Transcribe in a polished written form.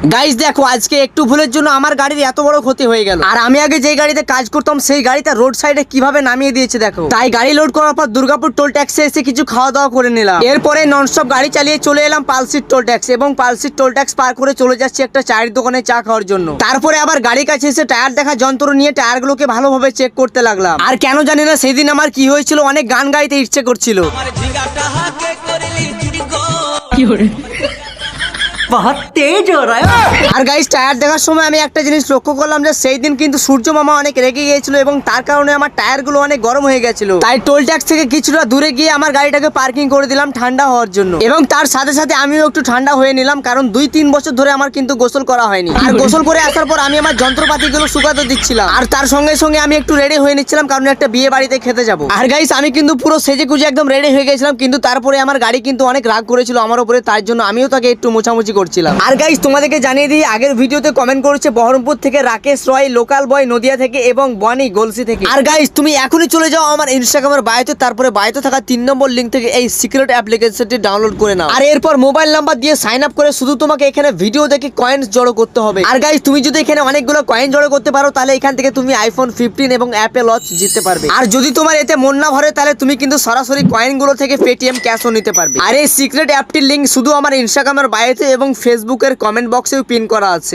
Guys দেখো আজকে একটু ভুলের জন্য আমার গাড়ির এত বড় ক্ষতি হয়ে গেল। আর আমি আগে যে গাড়িতে কাজ করতাম সেই গাড়িটা রোড সাইডে কিভাবে নামিয়ে দিয়েছে দেখো। তাই গাড়ি লোড করার পর দুর্গাপুর টোল ট্যাক্সে এসে কিছু খাওয়া দাওয়া করে নিলাম। এরপরে ননস্টপ গাড়ি চালিয়ে চলে এলাম পালসির টোল ট্যাক্স এবং পালসির টোল ট্যাক্স পার করে চলে যাচ্ছি একটা চায়ের দোকানে চা খাওয়ার জন্য। তারপরে আবার গাড়ির কাছে এসে টায়ার দেখা যন্ত্র নিয়ে টায়ারগুলোকে ভালোভাবে চেক করতে লাগলাম। আর কেন জানি না সেদিন আমার কি হয়েছিল, অনেক গান গাইতে ইচ্ছে করছিল। बहुत तेज हो रहा है। আর গাইস টায়ার দেখার সময় আমি একটা জিনিস লক্ষ্য করলাম যে সেই দিন কিন্তু সূর্য মামা অনেক রেগে গিয়েছিল এবং তার কারণে আমার টায়ারগুলো অনেক গরম হয়ে গেছিল। তাই টোল ট্যাক্স থেকে কিছুটা দূরে গিয়ে আমার গাড়িটাকে পার্কিং করে দিলাম ঠান্ডা হওয়ার জন্য। এবং তার সাথে সাথে আমিও একটু ঠান্ডা হয়ে নিলাম, কারণ 2-3 বছর ধরে আমার কিন্তু গোসল করা হয়নি। আর গোসল করে আসার পর আমি আমার যন্ত্রপাতিগুলো শুকাতে দিচ্ছিলাম। আর তার সঙ্গে সঙ্গে আমি একটু রেডি হয়ে নিচ্ছিলাম, কারণ একটা বিয়ে বাড়িতে খেতে যাব। আর গাইস আমি কিন্তু পুরো সেজে গুজে একদম রেডি হয়ে গেছিলাম, কিন্তু তারপরে আমার গাড়ি কিন্তু অনেক রাগ করেছিল আমার উপরে, তার জন্য আমিও তাকে একটু মোছামুছি করছিলাম। আর গাইস তোমাদেরকে জানিয়ে দিই, আগের ভিডিওতে কমেন্ট করেছে বহরমপুর থেকে রাকেশ রয়, লোকাল বয় নদিয়া থেকে এবং বনি গলসি থেকে। আর গাইস তুমি এখনই চলে যাও আমার ইনস্টাগ্রামের বায়োতে, তারপরে বায়োতে থাকা 3 নম্বর লিংক থেকে এই সিক্রেট অ্যাপ্লিকেশনটি ডাউনলোড করে নাও। আর এরপর মোবাইল নাম্বার দিয়ে সাইন আপ করে শুধু তোমাকে এখানে ভিডিও দেখে কয়েন্স জড়ো করতে হবে। আর গাইস তুমি যদি এখানে অনেকগুলো কয়েন জড়ো করতে পারো তাহলে এখান থেকে তুমি আইফোন 15 এবং অ্যাপল ওয়াচ জিততে পারবে। আর যদি তোমার এতে মন না ভরে তাহলে তুমি কিন্তু সরাসরি কয়েনগুলো থেকে পেটিএম ক্যাশও নিতে পারবে। আর এই সিক্রেট অ্যাপটির লিংক শুধু আমার ইনস্টাগ্রামের বায়োতে এবং ফেসবুকের কমেন্ট বক্সেও পিন করা আছে।